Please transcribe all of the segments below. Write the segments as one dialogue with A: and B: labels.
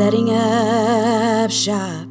A: Setting up shop.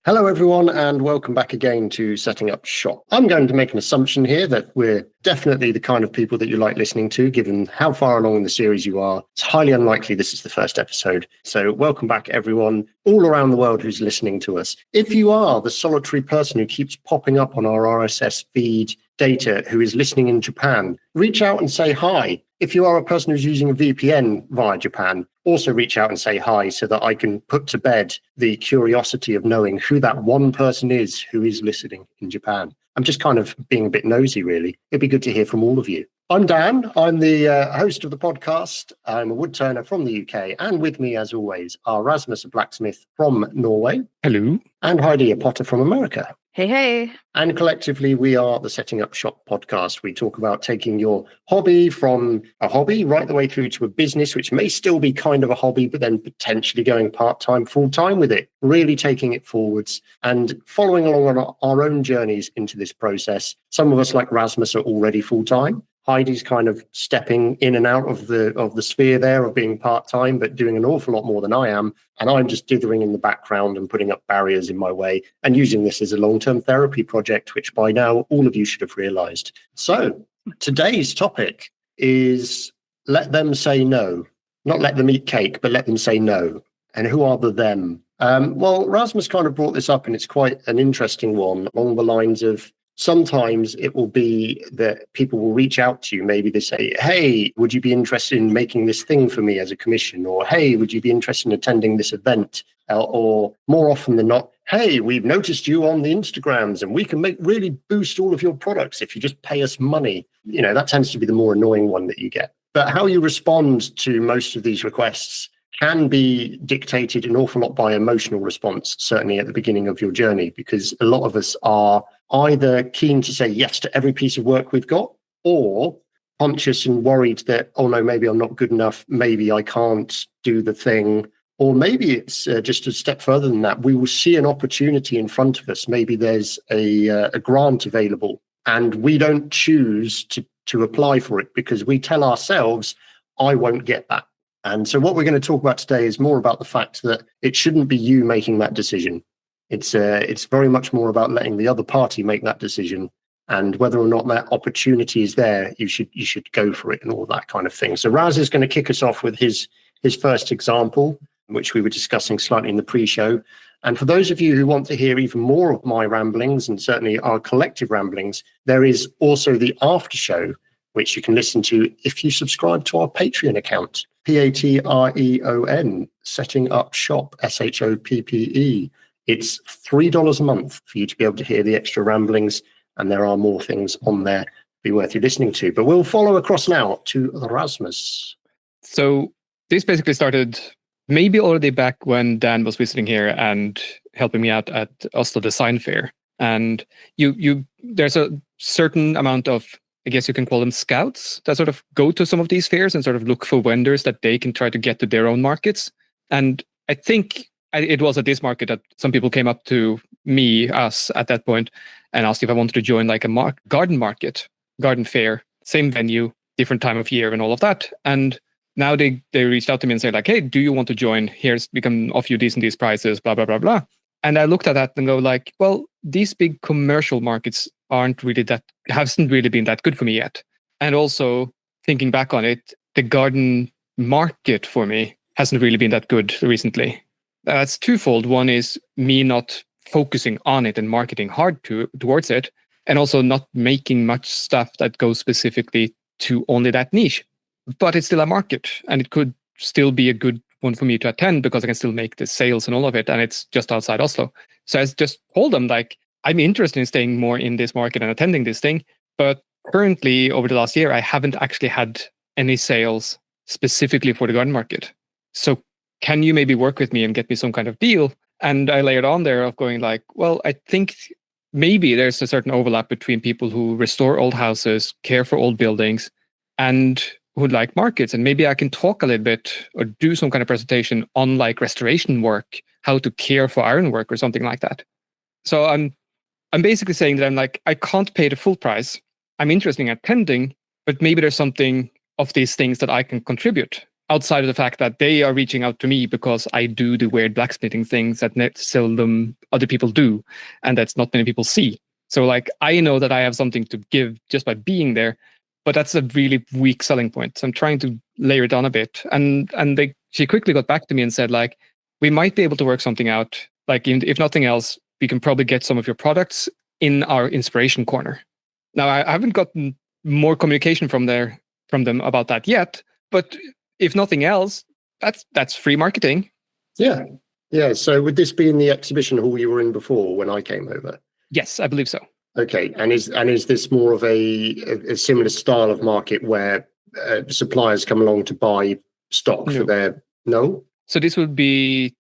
B: Hello everyone and welcome back again to Setting Up Shop. I'm going to make an assumption here that we're definitely the kind of people that you like listening to, given how far along in the series you are. It's highly unlikely this is the first episode. So welcome back everyone all around the world who's listening to us. If you are the solitary person who keeps popping up on our RSS feed data who is listening in Japan, reach out and say hi. If you are a person who's using a VPN via Japan, also reach out and say hi so that I can put to bed the curiosity of knowing who that one person is who is listening in Japan. I'm just kind of being a bit nosy, really. It'd be good to hear from all of you. I'm Dan. I'm the host of the podcast. I'm a woodturner from the UK. And with me, as always, are Rasmus, a blacksmith from Norway.
C: Hello.
B: And Heidi, a potter from America.
D: Hey, hey.
B: And collectively, we are the Setting Up Shop podcast. We talk about taking your hobby from a hobby right the way through to a business, which may still be kind of a hobby, but then potentially going part-time, full-time with it, really taking it forwards and following along on our own journeys into this process. Some of us, like Rasmus, are already full-time. Heidi's kind of stepping in and out of the sphere there of being part-time, but doing an awful lot more than I am. And I'm just dithering in the background and putting up barriers in my way and using this as a long-term therapy project, which by now all of you should have realized. So today's topic is let them say no. Not let them eat cake, but let them say no. And who are the them? Well, Rasmus kind of brought this up, and it's quite an interesting one along the lines of sometimes it will be that people will reach out to you. Maybe they say, hey, would you be interested in making this thing for me as a commission? Or, hey, would you be interested in attending this event? Or more often than not, hey, we've noticed you on the Instagrams and we can really boost all of your products if you just pay us money. You know, that tends to be the more annoying one that you get. But how you respond to most of these requests can be dictated an awful lot by emotional response, certainly at the beginning of your journey, because a lot of us are either keen to say yes to every piece of work we've got, or conscious and worried that, oh no, maybe I'm not good enough, maybe I can't do the thing, or maybe it's just a step further than that. We will see an opportunity in front of us. Maybe there's a grant available and we don't choose to apply for it because we tell ourselves, I won't get that. And so what we're going to talk about today is more about the fact that it shouldn't be you making that decision. It's very much more about letting the other party make that decision, and whether or not that opportunity is there, you should go for it and all that kind of thing. So Raz is going to kick us off with his first example, which we were discussing slightly in the pre-show. And for those of you who want to hear even more of my ramblings, and certainly our collective ramblings, there is also the after show, which you can listen to if you subscribe to our Patreon account, Patreon, Setting Up Shop, SHOPPE. It's $3 a month for you to be able to hear the extra ramblings, and there are more things on there be worth you listening to. But we'll follow across now to Rasmus.
C: So this basically started maybe already back when Dan was visiting here and helping me out at Oslo Design Fair. And there's a certain amount of, I guess you can call them scouts, that sort of go to some of these fairs and sort of look for vendors that they can try to get to their own markets. And I think it was at this market that some people came up to us at that point, and asked if I wanted to join like a garden fair, same venue, different time of year and all of that. And now they reached out to me and said like, hey, do you want to join? We can offer you these prices, blah, blah, blah, blah. And I looked at that and go like, well, these big commercial markets hasn't really been that good for me yet. And also thinking back on it, the garden market for me hasn't really been that good recently. That's twofold. One is me not focusing on it and marketing hard towards it, and also not making much stuff that goes specifically to only that niche. But it's still a market, and it could still be a good one for me to attend because I can still make the sales and all of it, and it's just outside Oslo. So I just told them, like, I'm interested in staying more in this market and attending this thing, but currently, over the last year, I haven't actually had any sales specifically for the garden market. So can you maybe work with me and get me some kind of deal? And I layered on there of going like, well, I think maybe there's a certain overlap between people who restore old houses, care for old buildings, and who like markets. And maybe I can talk a little bit or do some kind of presentation on like restoration work, how to care for ironwork or something like that. So I'm basically saying that I'm like, I can't pay the full price. I'm interested in attending, but maybe there's something of these things that I can contribute. outside of the fact that they are reaching out to me because I do the weird blacksmithing things that seldom other people do, and that's not many people see. So like I know that I have something to give just by being there, but that's a really weak selling point. So I'm trying to layer it on a bit. And she quickly got back to me and said, like, we might be able to work something out. Like, if nothing else, we can probably get some of your products in our inspiration corner. Now, I haven't gotten more communication from them about that yet, but if nothing else, that's free marketing.
B: Yeah. Yeah. So would this be in the exhibition hall you were in before when I came over?
C: Yes, I believe so.
B: Okay. And is this more of a similar style of market where suppliers come along to buy stock for their... No?
C: So this would be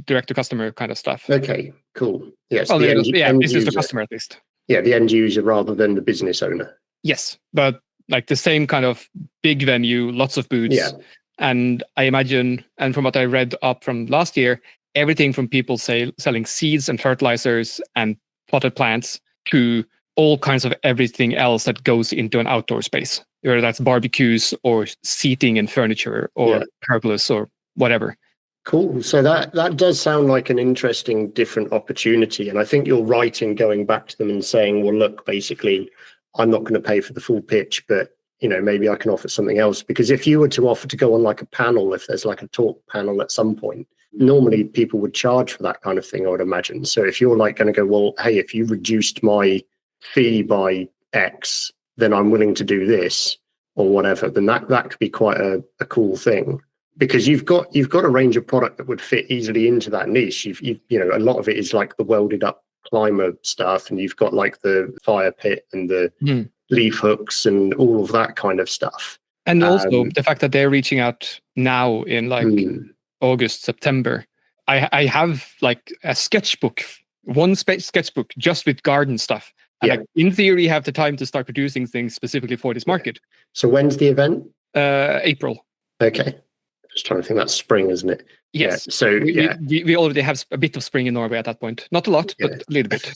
C: direct to customer kind of stuff.
B: Okay, cool. Yes.
C: Oh, this is the customer at least.
B: Yeah, the end user rather than the business owner.
C: Yes, but like the same kind of big venue, lots of booths.
B: Yeah.
C: And I imagine, and from what I read up from last year, everything from people selling seeds and fertilizers and potted plants to all kinds of everything else that goes into an outdoor space, whether that's barbecues or seating and furniture or pergolas or whatever.
B: Cool. So that does sound like an interesting, different opportunity. And I think you're right in going back to them and saying, well, look, basically, I'm not going to pay for the full pitch, but maybe I can offer something else. Because if you were to offer to go on like a panel, if there's like a talk panel at some point, normally people would charge for that kind of thing, I would imagine. So if you're like going to go, well, hey, if you reduced my fee by X, then I'm willing to do this or whatever, then that could be quite a cool thing. Because you've got a range of product that would fit easily into that niche. A lot of it is like the welded up climber stuff, and you've got like the fire pit and the leaf hooks and all of that kind of stuff.
C: And also the fact that they're reaching out now in like August, September. I have like a sketchbook, sketchbook just with garden stuff. And like, in theory, you have the time to start producing things specifically for this market.
B: So when's the event?
C: April.
B: Okay. Just trying to think, that's spring, isn't it?
C: Yes.
B: Yeah. So
C: we already have a bit of spring in Norway at that point. Not a lot, but a little bit.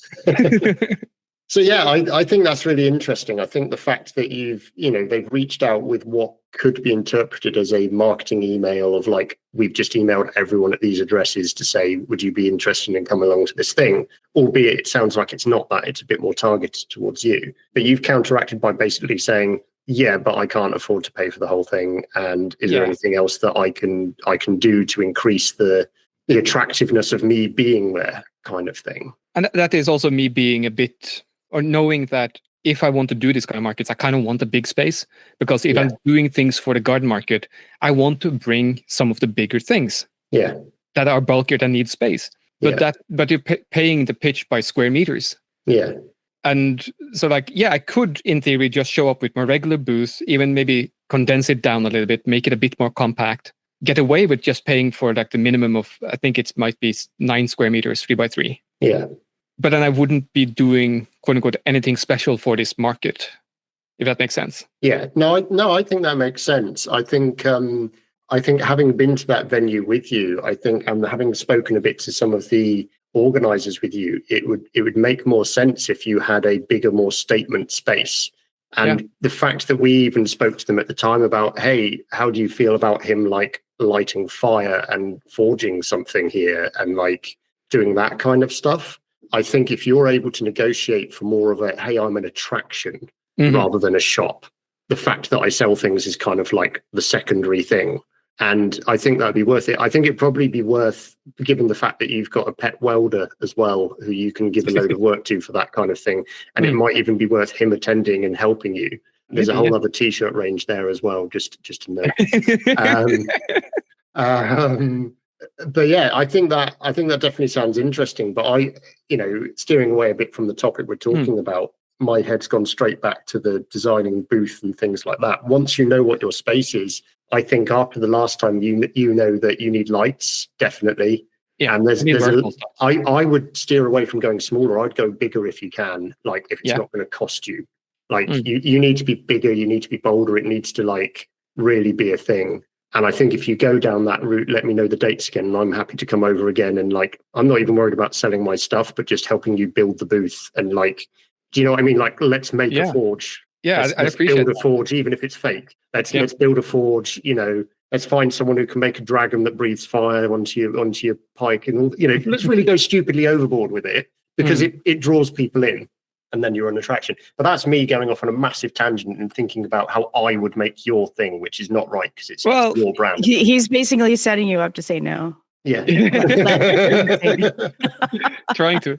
B: So I think that's really interesting. I think the fact that they've reached out with what could be interpreted as a marketing email of like, we've just emailed everyone at these addresses to say, would you be interested in coming along to this thing? Albeit it sounds like it's not that, it's a bit more targeted towards you. But you've counteracted by basically saying, yeah, but I can't afford to pay for the whole thing. And is there anything else that I can do to increase the attractiveness of me being there, kind of thing?
C: And that is also me being a bit, or knowing that if I want to do this kind of markets, I kind of want a big space, because if I'm doing things for the garden market, I want to bring some of the bigger things that are bulkier and need space. But you're paying the pitch by square meters.
B: Yeah.
C: And so I could, in theory, just show up with my regular booth, even maybe condense it down a little bit, make it a bit more compact, get away with just paying for like the minimum of, I think it might be 9 square meters, 3x3.
B: Yeah.
C: But then I wouldn't be doing, quote unquote, anything special for this market, if that makes sense.
B: Yeah. No, I think that makes sense. I think having been to that venue with you, I think, and having spoken a bit to some of the organizers with you, it would make more sense if you had a bigger, more statement space. And the fact that we even spoke to them at the time about, hey, how do you feel about him like lighting fire and forging something here and like doing that kind of stuff? I think if you're able to negotiate for more of a, hey, I'm an attraction rather than a shop, the fact that I sell things is kind of like the secondary thing. And I think that'd be worth it. I think it'd probably be worth, given the fact that you've got a pet welder as well, who you can give a load of work to for that kind of thing. And it might even be worth him attending and helping you. There's a whole other t-shirt range there as well, just to note. But yeah, I think that definitely sounds interesting. But steering away a bit from the topic we're talking about, my head's gone straight back to the designing booth and things like that. Once you know what your space is, I think after the last time, you know that you need lights, definitely. Yeah, and I would steer away from going smaller. I'd go bigger if you can, like if it's not going to cost you. Like you need to be bigger, you need to be bolder. It needs to like really be a thing. And I think if you go down that route, let me know the dates again, and I'm happy to come over again. And like, I'm not even worried about selling my stuff, but just helping you build the booth. And like, do you know what I mean? Like, let's make a forge.
C: Yeah,
B: let's
C: I appreciate
B: build a forge, even if it's fake. Let's build a forge, let's find someone who can make a dragon that breathes fire onto your pike, and all, let's really go stupidly overboard with it, because it draws people in, and then you're an attraction. But that's me going off on a massive tangent and thinking about how I would make your thing, which is not right, because it's your brand.
D: He's basically setting you up to say no.
B: Yeah.
C: trying to.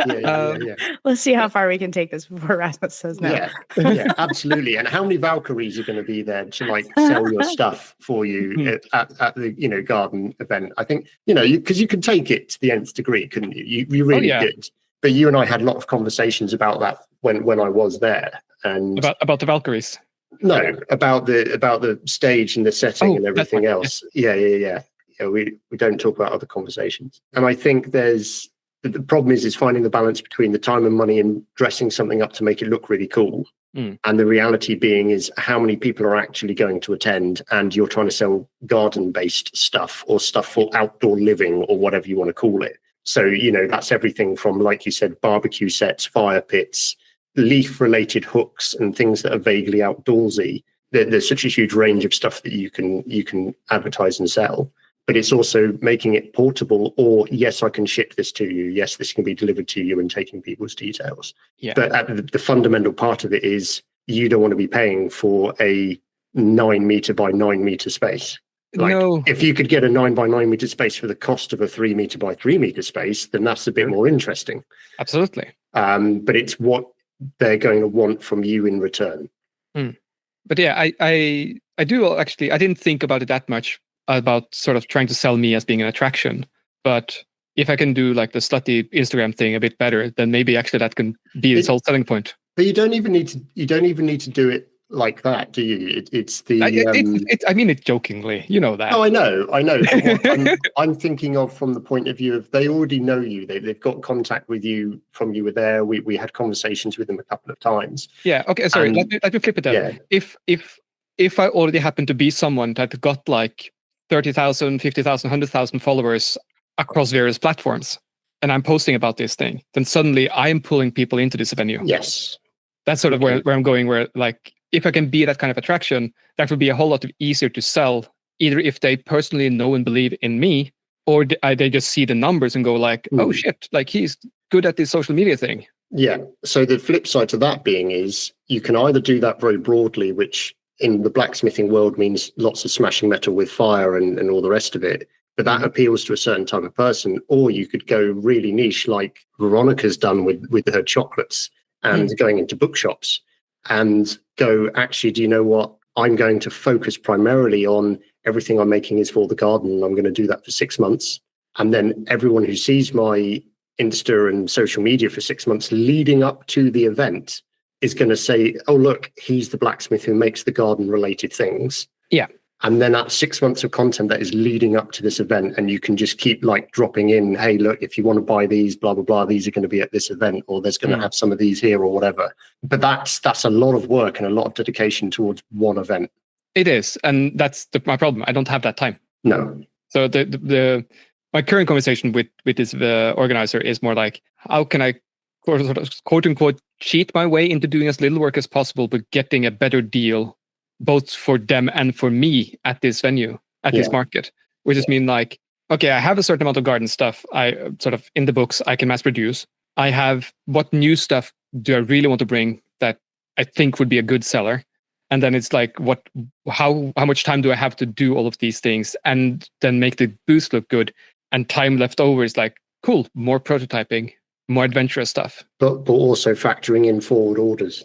B: Yeah.
D: Let's see how far we can take this before Rasmus says no.
B: Yeah, absolutely. And how many Valkyries are going to be there to like sell your stuff for you at the garden event? I think because you could take it to the nth degree, couldn't you? You really did. But you and I had a lot of conversations about that when I was there, and
C: about the Valkyries.
B: No, about the stage and the setting and everything else. Yeah. We don't talk about other conversations. And I think the problem is finding the balance between the time and money and dressing something up to make it look really cool. And the reality being is how many people are actually going to attend, and you're trying to sell garden-based stuff or stuff for outdoor living or whatever you want to call it. So, that's everything from, like you said, barbecue sets, fire pits, leaf-related hooks and things that are vaguely outdoorsy. There's such a huge range of stuff that you can advertise and sell. But it's also making it portable, or yes, I can ship this to you. Yes, this can be delivered to you, and taking people's details. Yeah. But the fundamental part of it is you don't want to be paying for a 9 meter by 9 meter space.
C: No.
B: If you could get a 9 by 9 meter space for the cost of a 3 meter by 3 meter space, then that's a bit more interesting.
C: Absolutely.
B: But it's what they're going to want from you in return.
C: But yeah, I do actually. I didn't think about it that much, about sort of trying to sell me as being an attraction. But if I can do like the slutty Instagram thing a bit better, then maybe actually that can be its whole selling point.
B: But you don't even need to do it like that, do you? It's the
C: I mean it jokingly, you know that.
B: Oh, I know. I'm thinking of from the point of view of they already know you. They've got contact with you from you were there. We had conversations with them a couple of times.
C: Yeah. Okay. Sorry. Let me flip it down. Yeah. If I already happen to be someone that got like 30,000, 50,000, 100,000 followers across various platforms, and I'm posting about this thing, then suddenly I'm pulling people into this venue.
B: Yes.
C: That's sort of where I'm going, where like, if I can be that kind of attraction, that would be a whole lot easier to sell, either if they personally know and believe in me, or they just see the numbers and go like, oh shit, like he's good at this social media thing.
B: Yeah. So the flip side to that being is you can either do that very broadly, which in the blacksmithing world means lots of smashing metal with fire and all the rest of it. But that appeals to a certain type of person. Or you could go really niche like Veronica's done with her chocolates and going into bookshops and go, actually, do you know what? I'm going to focus primarily on everything I'm making is for the garden. I'm going to do that for 6 months. And then everyone who sees my Insta and social media for 6 months leading up to the event is going to say, oh, look, he's the blacksmith who makes the garden related things.
C: Yeah.
B: And then that's 6 months of content that is leading up to this event. And you can just keep like dropping in, hey, look, if you want to buy these, blah, blah, blah, these are going to be at this event, or there's going to have some of these here or whatever. But that's a lot of work and a lot of dedication towards one event.
C: It is. And that's my problem. I don't have that time.
B: No.
C: So my current conversation with this organizer is more like, how can I quote unquote cheat my way into doing as little work as possible, but getting a better deal both for them and for me at this venue, at this market, which is mean like, okay, I have a certain amount of garden stuff. I sort of in the books I can mass produce. I have what new stuff do I really want to bring that I think would be a good seller? And then it's like, how much time do I have to do all of these things and then make the booth look good? And time left over is like, cool, more prototyping, more adventurous stuff.
B: But also factoring in forward orders.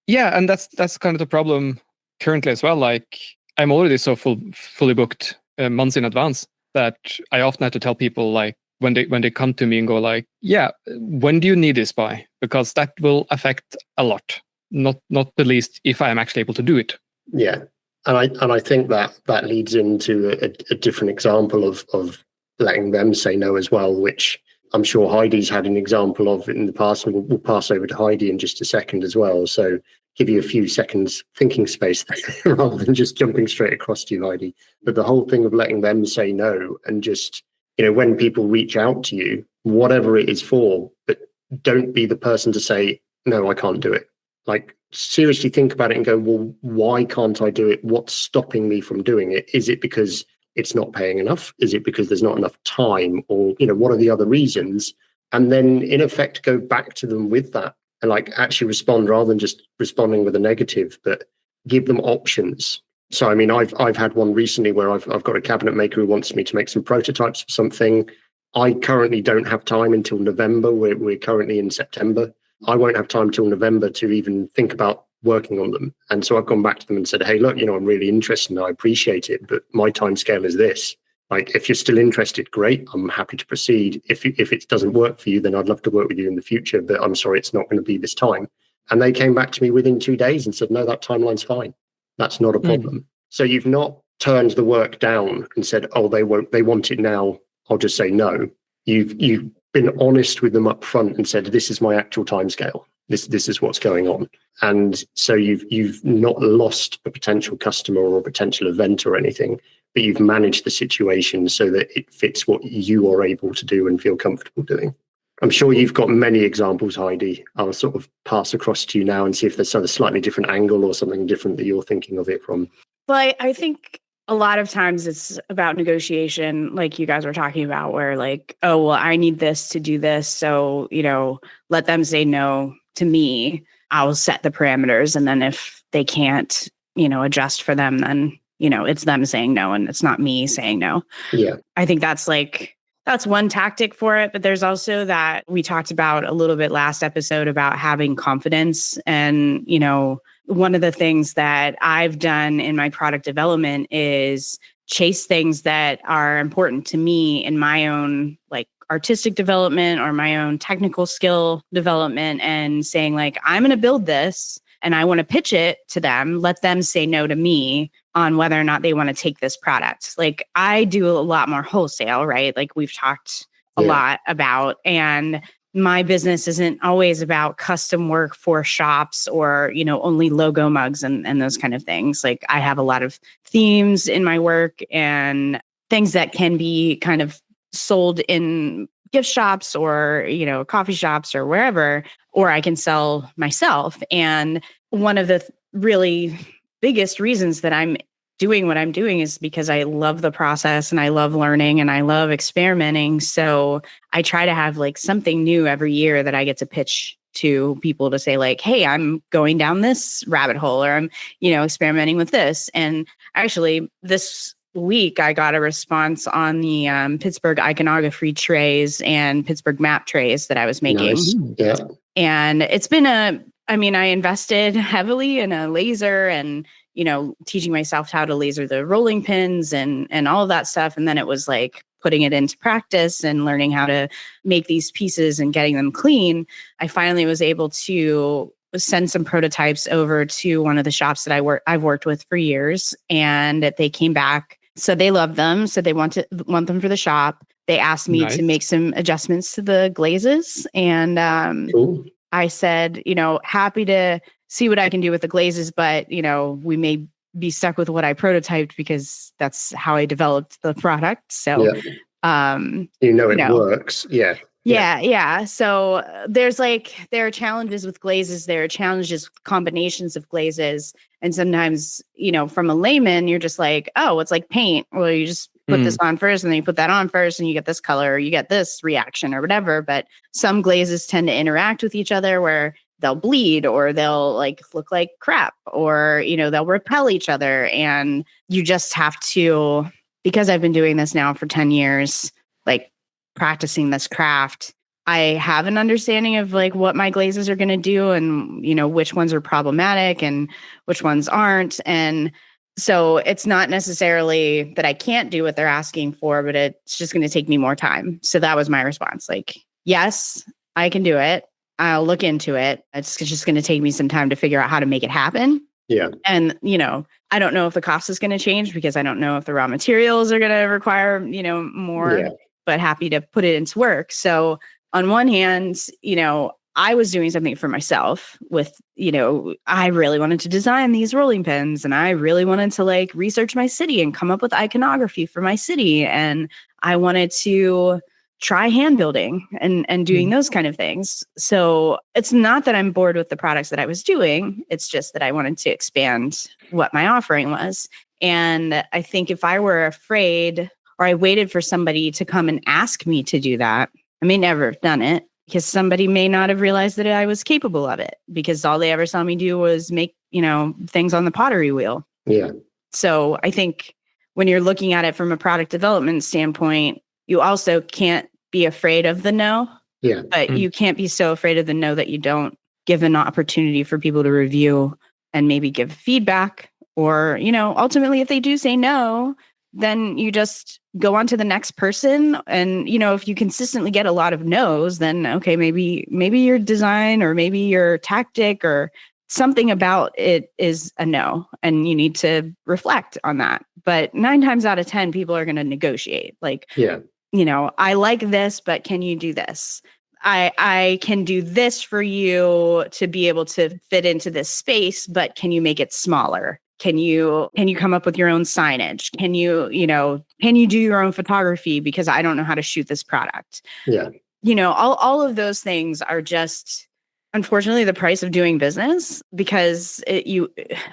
C: Yeah, and that's kind of the problem currently as well. Like I'm already so fully booked months in advance that I often have to tell people like when they come to me and go like, yeah, when do you need this by? Because that will affect a lot. Not the least if I am actually able to do it.
B: Yeah, and I think that leads into a different example of letting them say no as well, which I'm sure Heidi's had an example of in the past, and we'll pass over to Heidi in just a second as well. So give you a few seconds thinking space rather than just jumping straight across to you, Heidi. But the whole thing of letting them say no, and just, when people reach out to you, whatever it is for, but don't be the person to say, no, I can't do it. Like, seriously think about it and go, well, why can't I do it? What's stopping me from doing it? Is it because it's not paying enough? Is it because there's not enough time? Or, what are the other reasons? And then in effect, go back to them with that and like actually respond rather than just responding with a negative, but give them options. So, I mean, I've had one recently where I've got a cabinet maker who wants me to make some prototypes for something. I currently don't have time until November. We're currently in September. I won't have time till November to even think about working on them. And so I've gone back to them and said, hey, look, I'm really interested and I appreciate it, but my time scale is this. Like, if you're still interested, great, I'm happy to proceed. If it doesn't work for you, then I'd love to work with you in the future, but I'm sorry, it's not going to be this time. And they came back to me within 2 days and said, no, that timeline's fine. That's not a problem. So you've not turned the work down and said, oh, they want it now, I'll just say no. You've been honest with them up front and said, this is my actual timescale. This is what's going on. And so you've not lost a potential customer or a potential event or anything, but you've managed the situation so that it fits what you are able to do and feel comfortable doing. I'm sure you've got many examples, Heidi. I'll sort of pass across to you now and see if there's a slightly different angle or something different that you're thinking of it from.
D: Well, I think a lot of times it's about negotiation, like you guys were talking about, where like, oh, well, I need this to do this. So, let them say no to me. I'll set the parameters. And then if they can't, adjust for them, then, it's them saying no and it's not me saying no.
B: Yeah.
D: I think that's one tactic for it. But there's also that we talked about a little bit last episode about having confidence. And, one of the things that I've done in my product development is chase things that are important to me in my own like artistic development or my own technical skill development, and saying like, I'm going to build this and I want to pitch it to them. Let them say no to me on whether or not they want to take this product. Like, I do a lot more wholesale, right? Like we've talked a lot about, and my business isn't always about custom work for shops or, only logo mugs and those kind of things. Like, I have a lot of themes in my work and things that can be kind of sold in gift shops or, coffee shops or wherever, or I can sell myself. And one of the really biggest reasons that I'm doing what I'm doing is because I love the process and I love learning and I love experimenting. So I try to have like something new every year that I get to pitch to people to say like, hey, I'm going down this rabbit hole, or I'm, experimenting with this. And actually this week I got a response on the Pittsburgh iconography trays and Pittsburgh map trays that I was making.
B: Nice. Yeah.
D: And it's been I invested heavily in a laser and, teaching myself how to laser the rolling pins and all of that stuff. And then it was like putting it into practice and learning how to make these pieces and getting them clean. I finally was able to send some prototypes over to one of the shops that I've worked with for years, and they came back. So they loved them. So they want them for the shop. They asked me to make some adjustments to the glazes. And
B: Cool.
D: I said, happy to see what I can do with the glazes, but, we may be stuck with what I prototyped because that's how I developed the product. So,
B: it works. Yeah.
D: Yeah. So there are challenges with glazes. There are challenges with combinations of glazes. And sometimes, from a layman, you're just like, oh, it's like paint. Well, you just put this on first and then you put that on first and you get this color, or you get this reaction or whatever. But some glazes tend to interact with each other where they'll bleed or they'll like look like crap, or, they'll repel each other. And you just have to, because I've been doing this now for 10 years, like practicing this craft, I have an understanding of like what my glazes are going to do and, which ones are problematic and which ones aren't. And so it's not necessarily that I can't do what they're asking for, but it's just going to take me more time. So that was my response. Like, yes, I can do it. I'll look into it. It's just going to take me some time to figure out how to make it happen.
B: Yeah.
D: And, I don't know if the cost is going to change because I don't know if the raw materials are going to require, more, but happy to put it into work. So on one hand, I was doing something for myself with, I really wanted to design these rolling pins and I really wanted to like research my city and come up with iconography for my city. And I wanted to try hand building and doing those kind of things. So it's not that I'm bored with the products that I was doing. It's just that I wanted to expand what my offering was. And I think if I were afraid or I waited for somebody to come and ask me to do that, I may never have done it because somebody may not have realized that I was capable of it because all they ever saw me do was make, things on the pottery wheel.
B: Yeah.
D: So I think when you're looking at it from a product development standpoint, you also can't be afraid of the no.
B: Yeah.
D: But you can't be so afraid of the no that you don't give an opportunity for people to review and maybe give feedback. Or, ultimately, if they do say no, then you just go on to the next person. And, if you consistently get a lot of no's, then, okay, maybe your design or maybe your tactic or something about it is a no. And you need to reflect on that. But 9 times out of 10, people are going to negotiate. Like, I like this, but can you do this? I can do this for you to be able to fit into this space, but can you make it smaller? Can you come up with your own signage? Can you do your own photography because I don't know how to shoot this product?
B: Yeah.
D: All of those things are just unfortunately the price of doing business because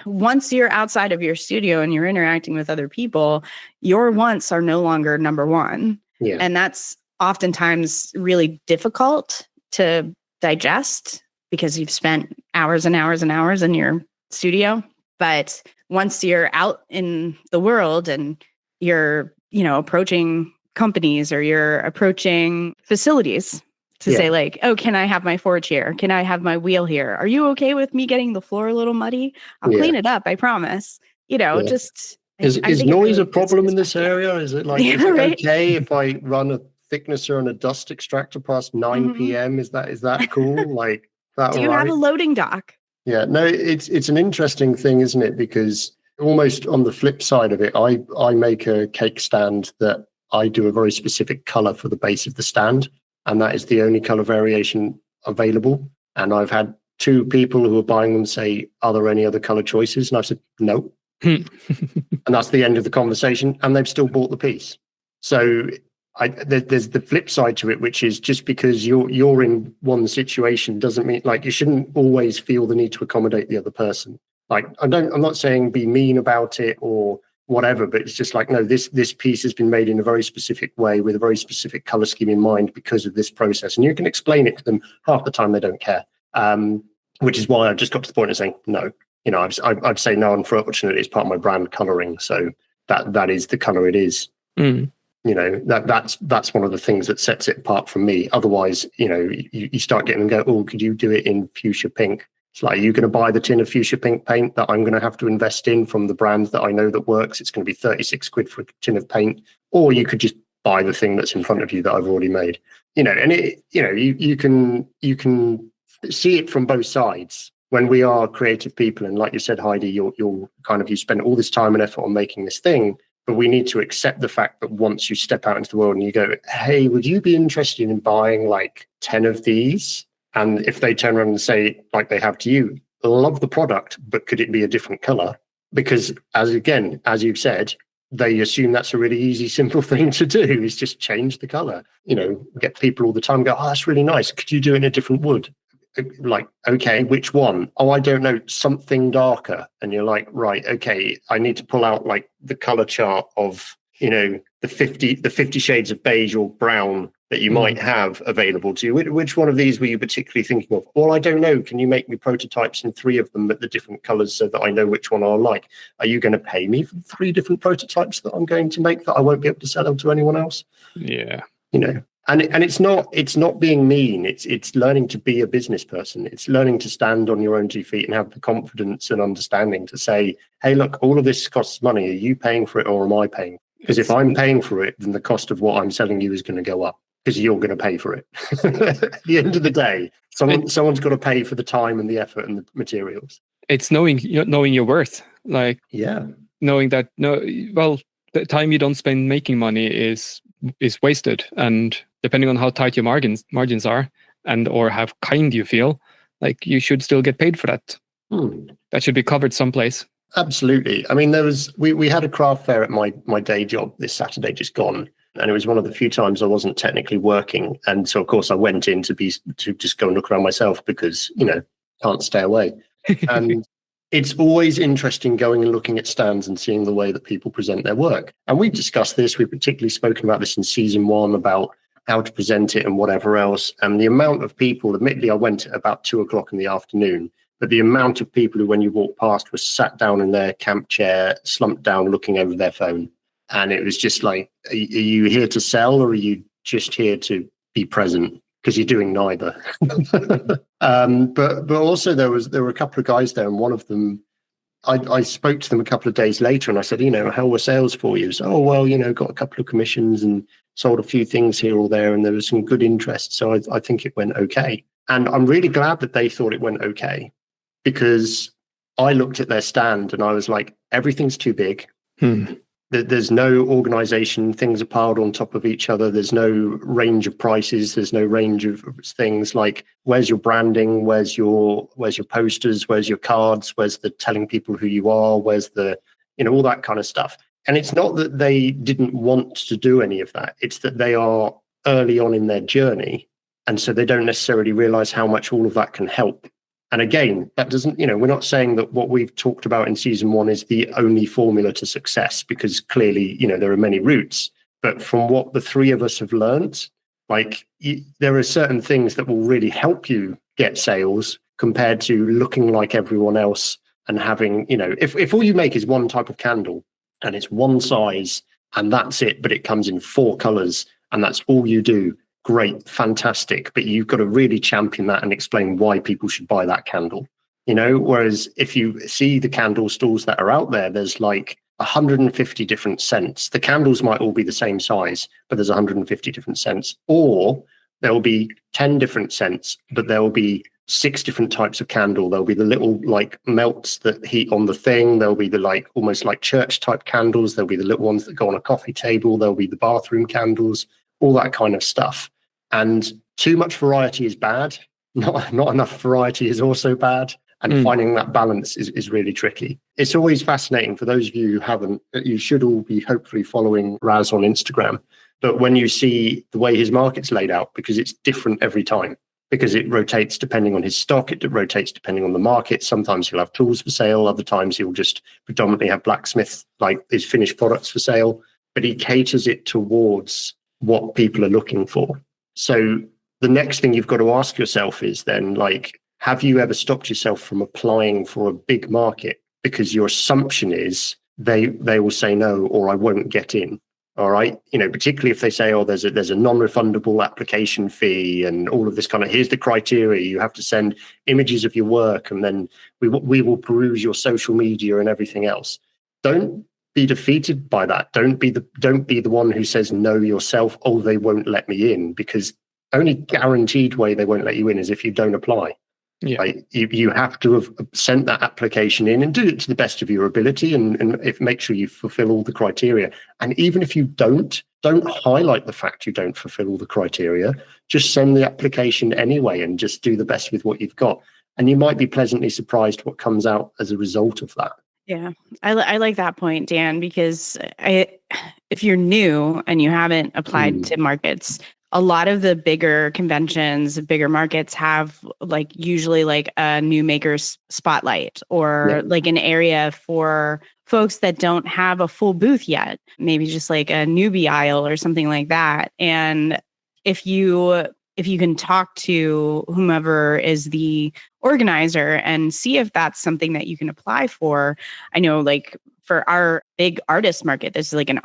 D: once you're outside of your studio and you're interacting with other people, your wants are no longer number one.
B: Yeah.
D: And that's oftentimes really difficult to digest because you've spent hours and hours and hours in your studio. But once you're out in the world and you're, approaching companies or you're approaching facilities to say like, oh, can I have my forge here? Can I have my wheel here? Are you okay with me getting the floor a little muddy? I'll clean it up. I promise. Just...
B: Is noise a problem in this area? Is it like, is it okay if I run a thicknesser and a dust extractor past 9 p.m.? Is that cool? Like that?
D: Do you have a loading dock?
B: Yeah, no, it's an interesting thing, isn't it? Because almost on the flip side of it, I make a cake stand that I do a very specific color for the base of the stand, and that is the only color variation available. And I've had 2 people who are buying them say, "Are there any other color choices?" And I've said, "No." And that's the end of the conversation, and they've still bought the piece. So there's the flip side to it, which is just because you're in one situation doesn't mean like you shouldn't always feel the need to accommodate the other person. Like I'm not saying be mean about it or whatever, but it's just like, no, this piece has been made in a very specific way with a very specific color scheme in mind because of this process, and you can explain it to them. Half the time they don't care, which is why I've just got to the point of saying no. I'd say no, unfortunately, it's part of my brand coloring, so that is the color it is. That's one of the things that sets it apart from me. Otherwise, you start getting them go, oh, could you do it in fuchsia pink? It's like, you're going to buy the tin of fuchsia pink paint that I'm going to have to invest in from the brand that I know that works. It's going to be 36 quid for a tin of paint, or you could just buy the thing that's in front of you that I've already made. And you can see it from both sides. When we are creative people, and like you said, Heidi, you spend all this time and effort on making this thing. But we need to accept the fact that once you step out into the world and you go, hey, would you be interested in buying like 10 of these? And if they turn around and say, like they have to you, love the product, but could it be a different color? Because as you've said, they assume that's a really easy, simple thing to do is just change the color. Get people all the time go, oh, that's really nice. Could you do it in a different wood? Like, okay, which one? Oh, I don't know, something darker. And you're like, right, okay, I need to pull out like the color chart of, the 50 shades of beige or brown that you might have available to you. Which one of these were you particularly thinking of? Well, I don't know. Can you make me prototypes in 3 of them at the different colors so that I know which one I like? Are you going to pay me for 3 different prototypes that I'm going to make that I won't be able to sell them to anyone else?
C: Yeah.
B: And it's not being mean. It's learning to be a business person. It's learning to stand on your own 2 feet and have the confidence and understanding to say, hey, look, all of this costs money. Are you paying for it or am I paying? Because if I'm paying for it, then the cost of what I'm selling you is going to go up because you're going to pay for it. At the end of the day, someone's got to pay for the time and the effort and the materials.
C: It's knowing your worth. Like, knowing that the time you don't spend making money is wasted, and depending on how tight your margins are and or how kind you feel, like you should still get paid for that. That should be covered someplace.
B: Absolutely. I mean, we had a craft fair at my day job this Saturday just gone, And it was one of the few times I wasn't technically working. And so, of course, I went in to just go and look around myself because, can't stay away. And it's always interesting going and looking at stands and seeing the way that people present their work. And we've discussed this. We've particularly spoken about this in season 1 about how to present it and whatever else. And the amount of people, admittedly, I went at about 2:00 in the afternoon, but the amount of people who, when you walk past, were sat down in their camp chair, slumped down, looking over their phone. And it was just like, are you here to sell or are you just here to be present? Because you're doing neither. But also there were a couple of guys there, and one of them, I spoke to them a couple of days later, and I said, how were sales for you? So, oh, well, got a couple of commissions and sold a few things here or there, and there was some good interest. So I think it went okay. And I'm really glad that they thought it went okay, because I looked at their stand and I was like, everything's too big. There's no organization. Things are piled on top of each other. There's no range of prices. There's no range of things like, where's your branding? Where's your posters? Where's your cards? Where's the telling people who you are? Where's the, all that kind of stuff. And it's not that they didn't want to do any of that. It's that they are early on in their journey. And so they don't necessarily realize how much all of that can help. And again, that doesn't, we're not saying that what we've talked about in season 1 is the only formula to success, because clearly, there are many routes. But from what the 3 of us have learned, there are certain things that will really help you get sales compared to looking like everyone else and having, if all you make is one type of candle and it's one size and that's it, but it comes in 4 colors and that's all you do. Great, fantastic. But you've got to really champion that and explain why people should buy that candle. Whereas if you see the candle stalls that are out there, there's like 150 different scents. The candles might all be the same size, but there's 150 different scents. Or there'll be 10 different scents, but there'll be 6 different types of candle. There'll be the little melts that heat on the thing. There'll be the almost like church type candles. There'll be the little ones that go on a coffee table. There'll be the bathroom candles, all that kind of stuff. And too much variety is bad. Not enough variety is also bad. And finding that balance is really tricky. It's always fascinating for those of you who haven't. You should all be hopefully following Raz on Instagram. But when you see the way his market's laid out, because it's different every time, because it rotates depending on his stock, it rotates depending on the market. Sometimes he'll have tools for sale. Other times he'll just predominantly have blacksmith, his finished products for sale. But he caters it towards what people are looking for. So the next thing you've got to ask yourself is then, have you ever stopped yourself from applying for a big market because your assumption is they will say no, or I won't get in? All right. Particularly if they say, oh, there's a non-refundable application fee and all of this kind of, here's the criteria. You have to send images of your work and then we will peruse your social media and everything else. Don't be defeated by that. Don't be the one who says no yourself. Oh, they won't let me in, because only guaranteed way they won't let you in is if you don't apply. Yeah. You have to have sent that application in and do it to the best of your ability and make sure you fulfill all the criteria. And even if you don't highlight the fact you don't fulfill all the criteria, just send the application anyway and just do the best with what you've got. And you might be pleasantly surprised what comes out as a result of that.
D: Yeah, I like that point, Dan, because if you're new and you haven't applied to markets, a lot of the bigger conventions, bigger markets have usually a new makers spotlight or an area for folks that don't have a full booth yet, maybe just a newbie aisle or something like that. And if you can talk to whomever is the organizer and see if that's something that you can apply for. I know for our big artist market, this is an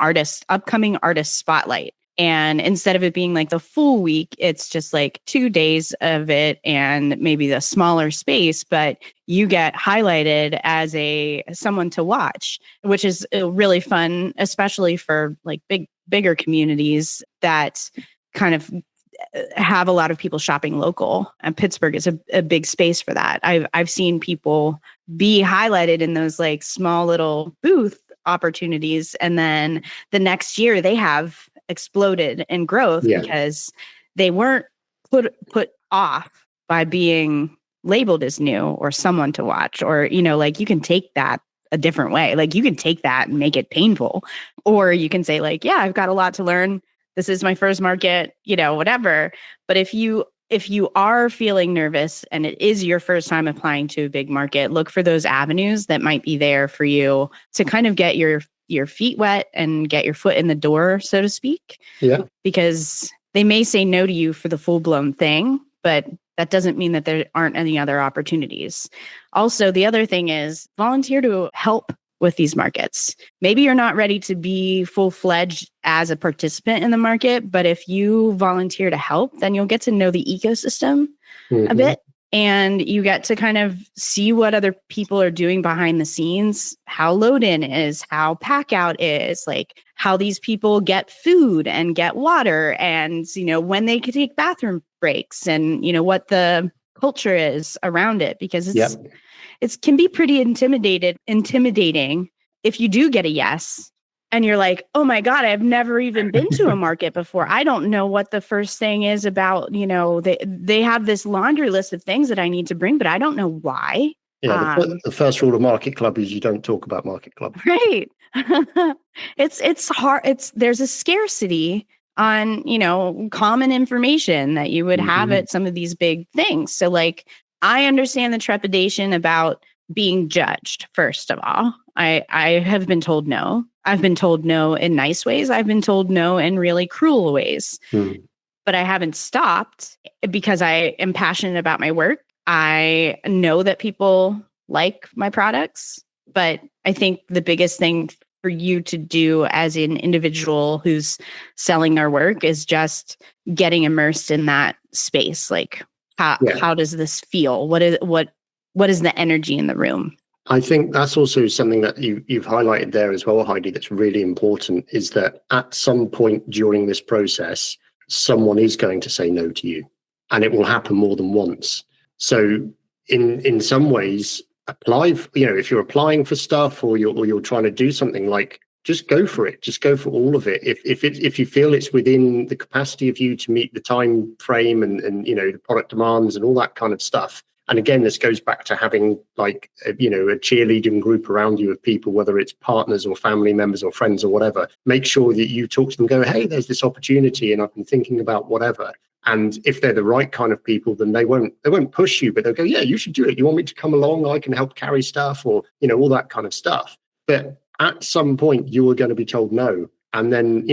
D: upcoming artist spotlight. And instead of it being the full week, it's just 2 days of it and maybe the smaller space, but you get highlighted as someone to watch, which is really fun, especially for bigger communities that kind of have a lot of people shopping local, and Pittsburgh is a big space for that. I've seen people be highlighted in those small little booth opportunities, and then the next year they have exploded in growth because they weren't put off by being labeled as new or someone to watch, or you can take that a different way. You can take that and make it painful, or you can say yeah, I've got a lot to learn. this is my first market, whatever. But if you are feeling nervous and it is your first time applying to a big market, look for those avenues that might be there for you to kind of get your feet wet and get your foot in the door, so to speak.
B: Yeah.
D: Because they may say no to you for the full-blown thing, but that doesn't mean that there aren't any other opportunities. Also, the other thing is volunteer to help with these markets. Maybe you're not ready to be full-fledged as a participant in the market, but if you volunteer to help, then you'll get to know the ecosystem a bit. And you get to kind of see what other people are doing behind the scenes, how load-in is, how pack-out is, like how these people get food and get water and, when they could take bathroom breaks and, what the culture is around it. Because it can be pretty intimidating if you do get a yes. And you're like, oh my God, I've never even been to a market before. I don't know what the first thing is about, they have this laundry list of things that I need to bring, but I don't know why.
B: Yeah, the first rule of Market Club is you don't talk about Market Club.
D: Right. It's hard. There's a scarcity on, common information that you would have at some of these big things. So like, I understand the trepidation about being judged, first of all. I have been told no. I've been told no in nice ways. I've been told no in really cruel ways. But I haven't stopped because I am passionate about my work. I know that people like my products, but I think the biggest thing for you to do as an individual who's selling their work is just getting immersed in that space. Like, how does this feel? What is the energy in the room?
B: I think that's also something that you've highlighted there as well, Heidi, that's really important, is that at some point during this process, someone is going to say no to you, and it will happen more than once. So in some ways, if you're applying for stuff or you're trying to do something, like, just go for it. Just go for all of it. If you feel it's within the capacity of you to meet the time frame and the product demands and all that kind of stuff. And again, this goes back to having a cheerleading group around you of people, whether it's partners or family members or friends or whatever. Make sure that you talk to them, go, hey, there's this opportunity and I've been thinking about whatever. And if they're the right kind of people, then they won't push you, but they'll go, yeah, you should do it. You want me to come along? I can help carry stuff or, all that kind of stuff. But at some point, you are going to be told no. And then,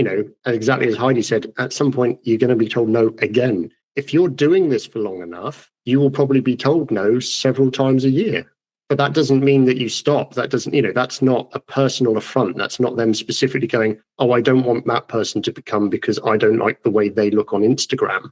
B: exactly as Heidi said, at some point, you're going to be told no again. If you're doing this for long enough, you will probably be told no several times a year. But that doesn't mean that you stop. That doesn't, that's not a personal affront. That's not them specifically going, oh, I don't want that person to become because I don't like the way they look on Instagram.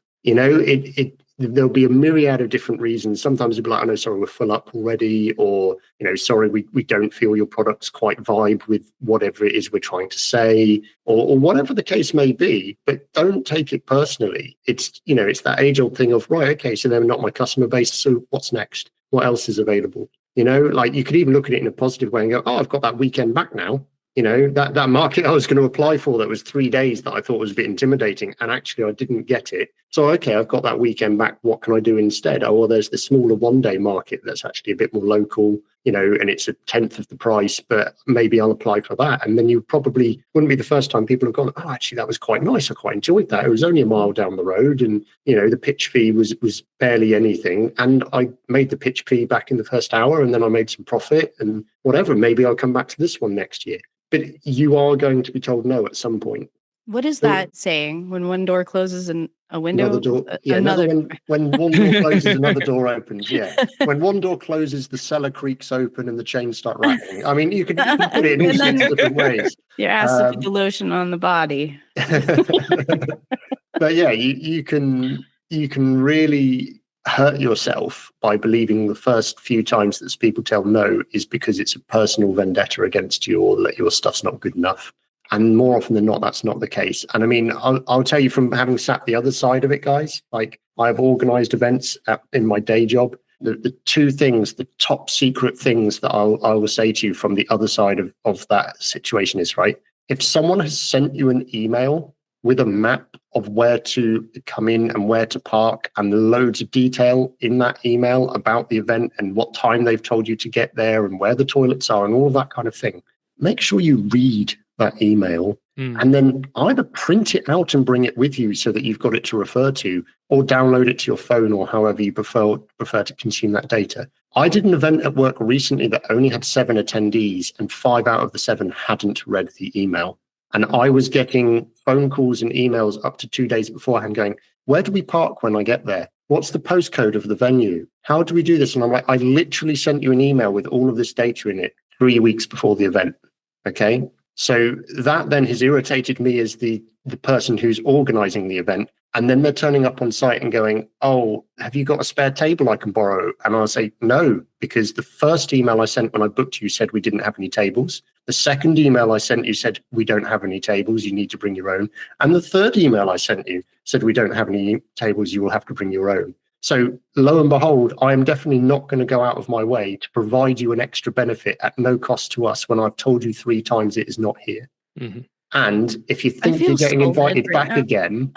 B: There'll be a myriad of different reasons. Sometimes you'll be like, oh, no, sorry, we're full up already. Or, sorry, we don't feel your product's quite vibe with whatever it is we're trying to say, or whatever the case may be. But don't take it personally. It's that age-old thing of, right, okay, so they're not my customer base. So what's next? What else is available? You could even look at it in a positive way and go, oh, I've got that weekend back now. That market I was going to apply for that was 3 days that I thought was a bit intimidating, and actually I didn't get it. So, okay, I've got that weekend back. What can I do instead? Oh, well, there's the smaller one-day market that's actually a bit more local, and it's 1/10 of the price, but maybe I'll apply for that. And then you probably wouldn't be the first time people have gone, oh, actually, that was quite nice. I quite enjoyed that. It was only a mile down the road, and, the pitch fee was barely anything. And I made the pitch fee back in the first hour, and then I made some profit and whatever. Maybe I'll come back to this one next year. But you are going to be told no at some point.
D: What is that saying? When one door closes and a window,
B: another door. Yeah, another. When one door closes, another door opens. Yeah, when one door closes, the cellar creaks open and the chains start rattling. I mean, you can put it in all sorts of different ways.
D: You're asked to put the lotion on the body.
B: But yeah, you can really hurt yourself by believing the first few times that people tell no is because it's a personal vendetta against you, or that your stuff's not good enough. And more often than not, that's not the case. And I mean, I'll tell you from having sat the other side of it, guys, like I've organized events in my day job. The two things, the top secret things that I will say to you from the other side of that situation is, right, if someone has sent you an email with a map of where to come in and where to park and loads of detail in that email about the event and what time they've told you to get there and where the toilets are and all of that kind of thing, make sure you read that email, and then either print it out and bring it with you so that you've got it to refer to, or download it to your phone, or however you prefer to consume that data. I did an event at work recently that only had 7 attendees, and 5 out of the 7 hadn't read the email. And I was getting phone calls and emails up to 2 days beforehand going, where do we park when I get there? What's the postcode of the venue? How do we do this? And I'm like, I literally sent you an email with all of this data in it 3 weeks before the event. Okay. So that then has irritated me as the person who's organizing the event. And then they're turning up on site and going, oh, have you got a spare table I can borrow? And I'll say, no, because the first email I sent when I booked you said we didn't have any tables. The second email I sent you said, we don't have any tables, you need to bring your own. And the third email I sent you said, we don't have any tables, you will have to bring your own. So lo and behold, I am definitely not going to go out of my way to provide you an extra benefit at no cost to us when I've told you 3 times it is not here.
C: Mm-hmm.
B: And if you think you're getting invited back again,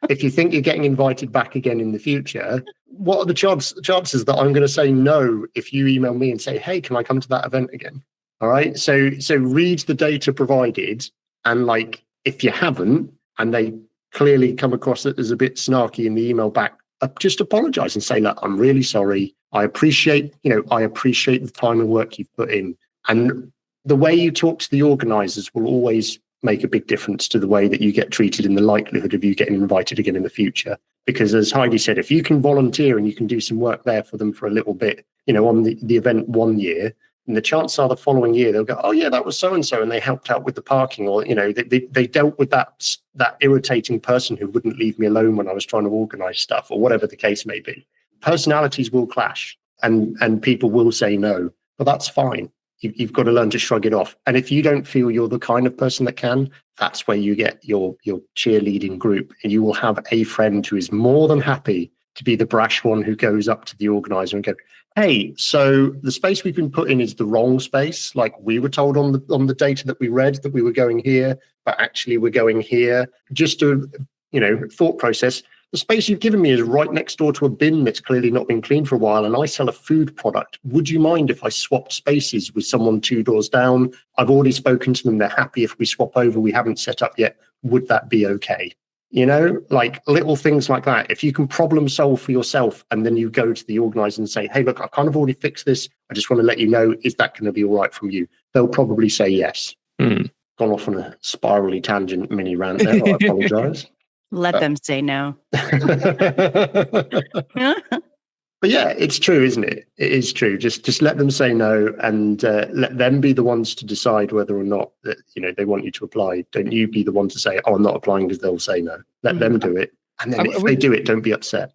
B: if you think you're getting invited back again in the future, what are the chances that I'm going to say no if you email me and say, hey, can I come to that event again? All right. So read the data provided, and like if you haven't, and they clearly come across it as a bit snarky in the email back, just apologize and say, look, I'm really sorry. I appreciate the time and work you've put in. And the way you talk to the organizers will always make a big difference to the way that you get treated in the likelihood of you getting invited again in the future. Because as Heidi said, if you can volunteer and you can do some work there for them for a little bit, on the event one year, and the chances are the following year they'll go, oh yeah, that was so-and-so, and they helped out with the parking, or, they dealt with that irritating person who wouldn't leave me alone when I was trying to organize stuff, or whatever the case may be. Personalities will clash and people will say no, but that's fine. You've got to learn to shrug it off. And if you don't feel you're the kind of person that can, that's where you get your cheerleading group, and you will have a friend who is more than happy to be the brash one who goes up to the organizer and go, hey, so the space we've been put in is the wrong space. Like we were told on the data that we read that we were going here, but actually we're going here. Just a thought process. The space you've given me is right next door to a bin that's clearly not been cleaned for a while, and I sell a food product. Would you mind if I swapped spaces with someone 2 doors down? I've already spoken to them. They're happy if we swap over. We haven't set up yet. Would that be okay? Like little things like that. If you can problem solve for yourself, and then you go to the organizer and say, hey, look, I've kind of already fixed this. I just want to let you know, is that going to be all right from you? They'll probably say yes. Gone off on a spirally tangent mini rant there. I apologize.
D: Let them say no.
B: But yeah, it's true, isn't it? It is true. Just let them say no, and let them be the ones to decide whether or not that they want you to apply. Don't you be the one to say, "Oh, I'm not applying," because they'll say no. Let them do it, and then if they do it, don't be upset.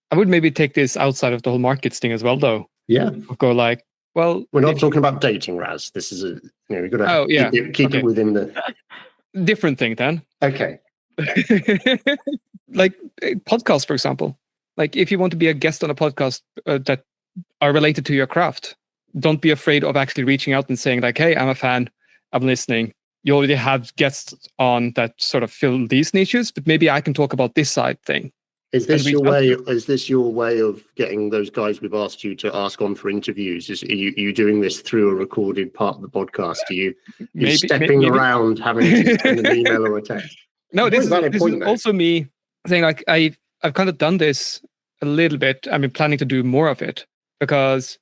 C: I would maybe take this outside of the whole markets thing as well, though.
B: Yeah,
C: go like, well,
B: we're not talking about dating, Raz. This is we've got to keep it within the
C: different thing then.
B: Okay.
C: Like podcasts, for example. Like if you want to be a guest on a podcast that are related to your craft, don't be afraid of actually reaching out and saying like, hey, I'm a fan, I'm listening. You already have guests on that sort of fill these niches, but maybe I can talk about this side thing.
B: Is this your way? Is this your way of getting those guys we've asked you to ask on for interviews? Are you doing this through a recorded part of the podcast? Are you stepping around having to send an email or a text?
C: No, this is also me saying like I've kind of done this a little bit. I've been planning to do more of it because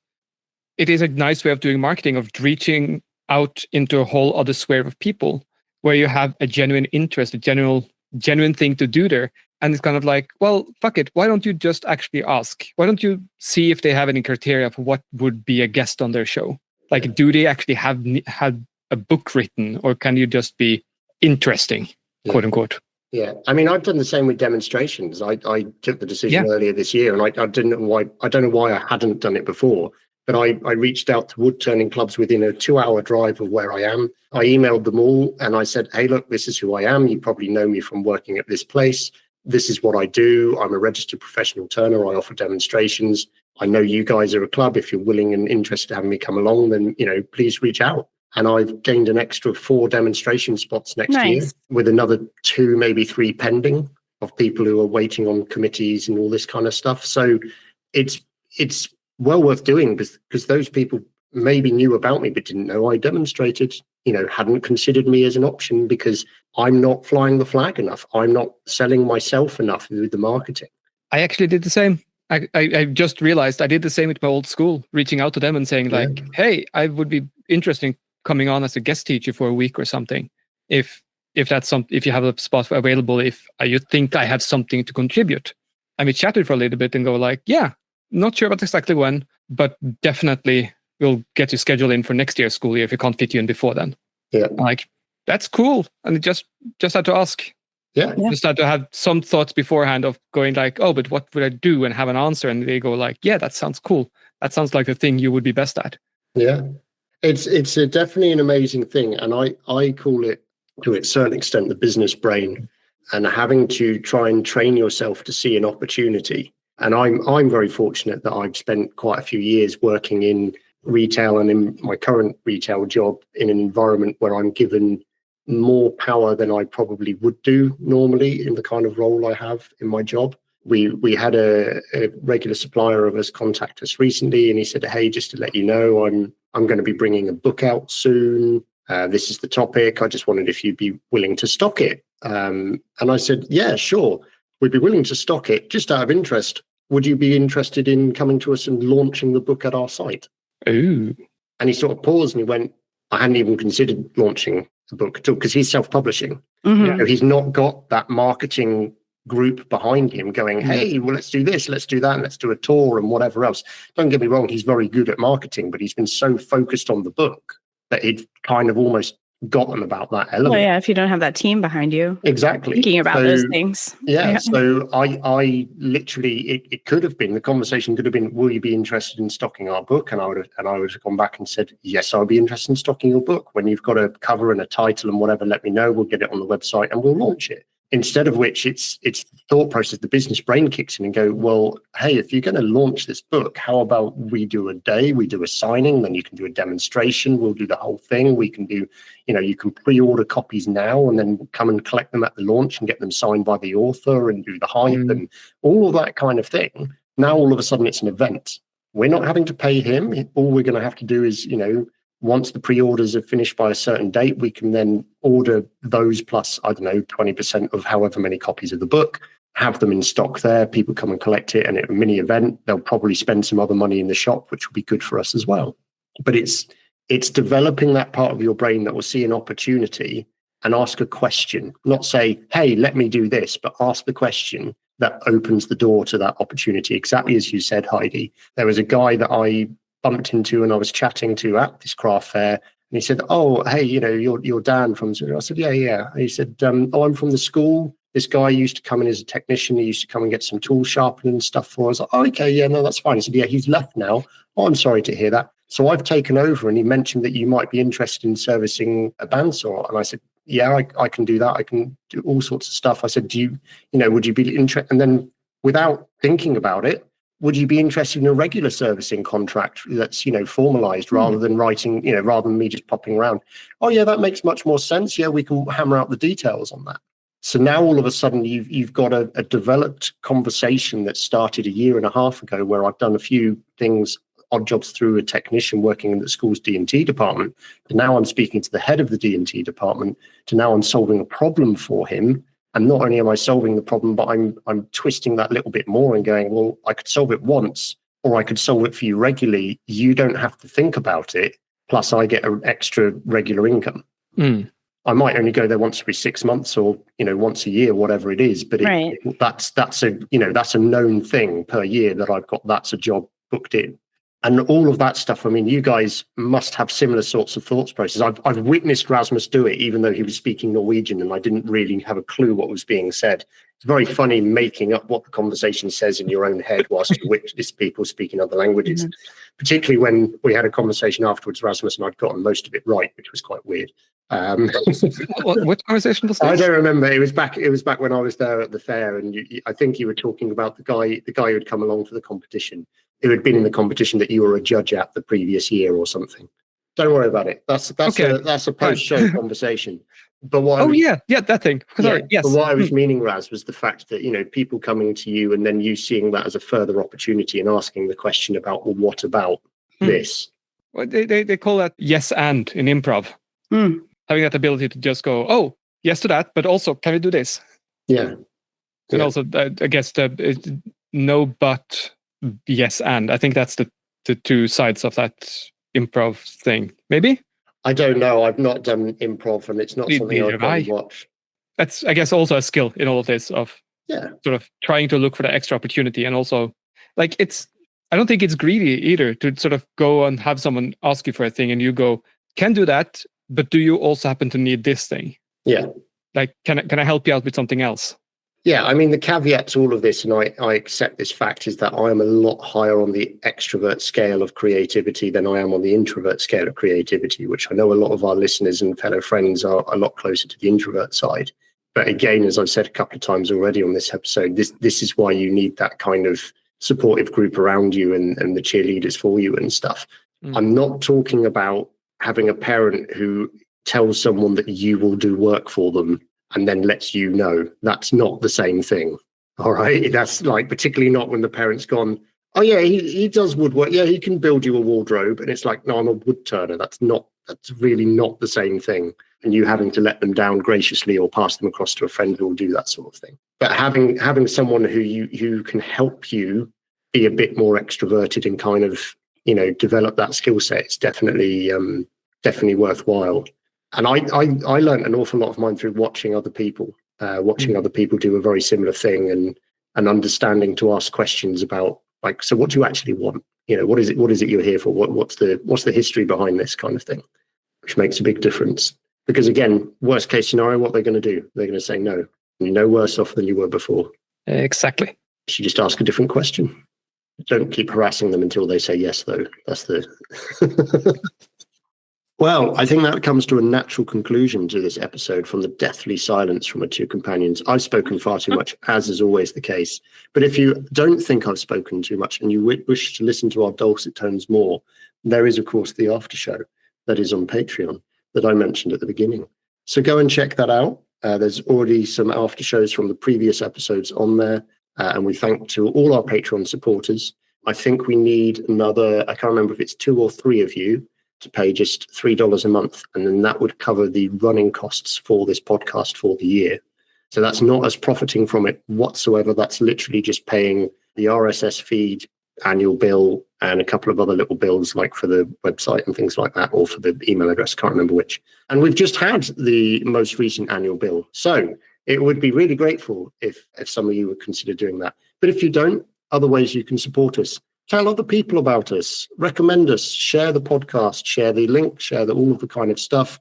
C: it is a nice way of doing marketing, of reaching out into a whole other sphere of people where you have a genuine interest, a genuine thing to do there. And it's kind of like, well, fuck it. Why don't you just actually ask? Why don't you see if they have any criteria for what would be a guest on their show? Like, do they actually have a book written, or can you just be interesting, quote unquote?
B: Yeah, I mean, I've done the same with demonstrations. I took the decision earlier this year, and I didn't know why. I don't know why I hadn't done it before. But I reached out to wood turning clubs within a 2-hour drive of where I am. I emailed them all, and I said, "Hey, look, this is who I am. You probably know me from working at this place. This is what I do. I'm a registered professional turner. I offer demonstrations. I know you guys are a club. If you're willing and interested to have me come along, then please reach out." And I've gained an extra 4 demonstration spots next year, with another 2, maybe 3 pending, of people who are waiting on committees and all this kind of stuff. So it's well worth doing, because those people maybe knew about me but didn't know I demonstrated, hadn't considered me as an option because I'm not flying the flag enough. I'm not selling myself enough with the marketing.
C: I actually did the same. I just realized I did the same at my old school, reaching out to them and saying like, hey, I would be interested in coming on as a guest teacher for a week or something. If that's if you have a spot available, if you think I have something to contribute. And we chatted for a little bit and go like, yeah, not sure about exactly when, but definitely we'll get you scheduled in for next year's school year if we can't fit you in before then.
B: Yeah.
C: Like, that's cool. And it just had to ask.
B: Yeah.
C: Just had to have some thoughts beforehand of going like, oh, but what would I do, and have an answer? And they go like, yeah, that sounds cool. That sounds like the thing you would be best at.
B: Yeah. It's definitely an amazing thing. And I call it, to a certain extent, the business brain, and having to try and train yourself to see an opportunity. And I'm very fortunate that I've spent quite a few years working in retail and in my current retail job in an environment where I'm given more power than I probably would do normally in the kind of role I have in my job. We had a regular supplier of us contact us recently, and he said, hey, just to let you know, I'm going to be bringing a book out soon. This is the topic. I just wondered if you'd be willing to stock it. And I said, yeah, sure. We'd be willing to stock it just out of interest. Would you be interested in coming to us and launching the book at our site?
C: Ooh.
B: And he sort of paused and he went, I hadn't even considered launching the book at all because he's self-publishing.
D: Mm-hmm.
B: He's not got that marketing group behind him going, hey, well, let's do this, let's do that, and let's do a tour and whatever else. Don't get me wrong, he's very good at marketing, but he's been so focused on the book that it kind of almost forgotten about that element.
D: Well, yeah, if you don't have that team behind you.
B: Exactly.
D: Thinking about those things.
B: Yeah. So I literally, it could have been, the conversation could have been, will you be interested in stocking our book? And I would have gone back and said, yes, I'll be interested in stocking your book. When you've got a cover and a title and whatever, let me know. We'll get it on the website and we'll launch it. Instead of which it's the thought process, the business brain kicks in and go, well, hey, if you're going to launch this book, how about we do a day, we do a signing, then you can do a demonstration, we'll do the whole thing. We can do, you can pre-order copies now and then come and collect them at the launch and get them signed by the author and do the hype and all of that kind of thing. Now, all of a sudden it's an event. We're not having to pay him. All we're going to have to do is, once the pre-orders are finished by a certain date, we can then order those plus, 20% of however many copies of the book, have them in stock there. People come and collect it, and at a mini event, they'll probably spend some other money in the shop, which will be good for us as well. But it's developing that part of your brain that will see an opportunity and ask a question, not say, hey, let me do this, but ask the question that opens the door to that opportunity. Exactly as you said, Heidi. There was a guy that I bumped into and I was chatting to at this craft fair, and he said, oh, hey, you're Dan from, I said, yeah. And he said, oh, I'm from the school. This guy used to come in as a technician. He used to come and get some tool sharpening and stuff for us. I was like, oh, okay, yeah, no, that's fine. He said, yeah, he's left now. Oh, I'm sorry to hear that. So I've taken over, and he mentioned that you might be interested in servicing a bandsaw. And I said, yeah, I can do that. I can do all sorts of stuff. I said, would you be interested? And then without thinking about it, would you be interested in a regular servicing contract that's, formalized rather than writing, rather than me just popping around? Oh, yeah, that makes much more sense. Yeah, we can hammer out the details on that. So now all of a sudden you've got a developed conversation that started a year and a half ago, where I've done a few things, odd jobs through a technician working in the school's D&T department. And now I'm speaking to the head of the D&T department, to now I'm solving a problem for him. And not only am I solving the problem, but I'm twisting that little bit more and going, well, I could solve it once, or I could solve it for you regularly. You don't have to think about it. Plus, I get an extra regular income. I might only go there once every 6 months, or once a year, whatever it is. But that's a known thing per year that I've got. That's a job booked in. And all of that stuff, I mean, you guys must have similar sorts of thoughts processes. I've witnessed Rasmus do it, even though he was speaking Norwegian and I didn't really have a clue what was being said. It's very funny making up what the conversation says in your own head whilst you witness people speaking other languages, particularly when we had a conversation afterwards, Rasmus, and I'd gotten most of it right, which was quite weird.
C: What conversation was this?
B: I don't remember. It was back when I was there at the fair, and I think you were talking about the guy who had come along for the competition, who had been in the competition that you were a judge at the previous year or something. Don't worry about it. That's a post-show conversation. But what that thing. Sorry, yes. But what I was meaning, Raz, was the fact that people coming to you and then you seeing that as a further opportunity and asking the question about, well, what about this?
C: Well, they call that yes and in improv.
D: Mm.
C: Having that ability to just go, oh, yes to that, but also can we do this?
B: Yeah.
C: And also, I guess no but yes and. I think that's the two sides of that improv thing. Maybe?
B: I don't know. I've not done improv, and it's not something
C: Neither
B: I've
C: have
B: gone
C: I.
B: and watch.
C: That's, I guess, also a skill in all of this of
B: Yeah.
C: sort of trying to look for the extra opportunity. And also, like, I don't think it's greedy either to sort of go and have someone ask you for a thing and you go, can do that, but do you also happen to need this thing?
B: Yeah.
C: Like, can I help you out with something else?
B: Yeah, I mean, the caveat to all of this, and I accept this fact, is that I am a lot higher on the extrovert scale of creativity than I am on the introvert scale of creativity, which I know a lot of our listeners and fellow friends are a lot closer to the introvert side. But again, as I've said a couple of times already on this episode, this is why you need that kind of supportive group around you and the cheerleaders for you and stuff. I'm not talking about having a parent who tells someone that you will do work for them and then lets you know. That's not the same thing. All right. That's like, particularly not when the parent's gone, oh yeah, he does woodwork. Yeah, he can build you a wardrobe. And it's like, no, I'm a wood turner. That's really not the same thing. And you having to let them down graciously or pass them across to a friend who will do that sort of thing. But having someone who can help you be a bit more extroverted and kind of, develop that skill set is definitely worthwhile. And I learned an awful lot of mine through watching other people, other people do a very similar thing and understanding to ask questions about, like, so what do you actually want? What is it you're here for? What's the history behind this kind of thing, which makes a big difference. Because again, worst case scenario, what they're going to do, they're going to say no. You're no worse off than you were before.
C: Exactly.
B: You should just ask a different question. Don't keep harassing them until they say yes, though. That's the... Well, I think that comes to a natural conclusion to this episode from the deathly silence from our two companions. I've spoken far too much, as is always the case. But if you don't think I've spoken too much and you wish to listen to our dulcet tones more, there is, of course, the after show that is on Patreon that I mentioned at the beginning. So go and check that out. There's already some after shows from the previous episodes on there. And we thank to all our Patreon supporters. I think we need another, I can't remember if it's 2 or 3 of you, to pay just $3 a month, and then that would cover the running costs for this podcast for the year. So that's not us profiting from it whatsoever. That's literally just paying the RSS feed, annual bill, and a couple of other little bills like for the website and things like that, or for the email address, can't remember which. And we've just had the most recent annual bill. So it would be really grateful if some of you would consider doing that. But if you don't, other ways you can support us. Tell other people about us, recommend us, share the podcast, share the link, share all of the kind of stuff,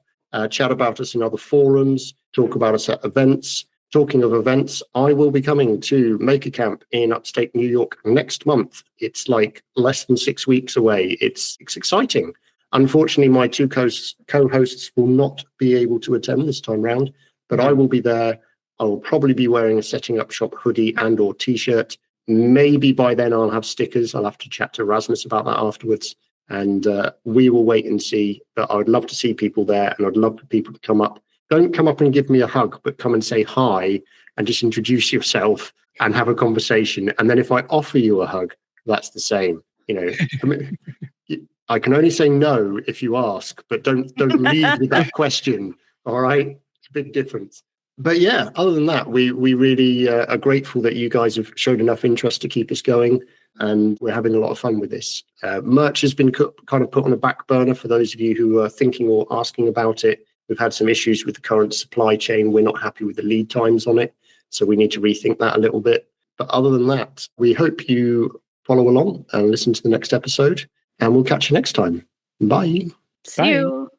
B: chat about us in other forums, talk about us at events. Talking of events, I will be coming to Maker Camp in upstate New York next month. It's like less than 6 weeks away. It's exciting. Unfortunately, my two co-hosts will not be able to attend this time round, but I will be there. I will probably be wearing a Setting Up Shop hoodie and or t-shirt. Maybe by then I'll have stickers. I'll have to chat to Rasmus about that afterwards. And we will wait and see. But I would love to see people there, and I'd love for people to come up. Don't come up and give me a hug, but come and say hi and just introduce yourself and have a conversation. And then if I offer you a hug, that's the same. I can only say no if you ask, but don't lead with that question. All right? It's a big difference. But yeah, other than that, we really are grateful that you guys have showed enough interest to keep us going, and we're having a lot of fun with this. Merch has been kind of put on a back burner for those of you who are thinking or asking about it. We've had some issues with the current supply chain. We're not happy with the lead times on it, so we need to rethink that a little bit. But other than that, we hope you follow along and listen to the next episode, and we'll catch you next time. Bye.
D: See you.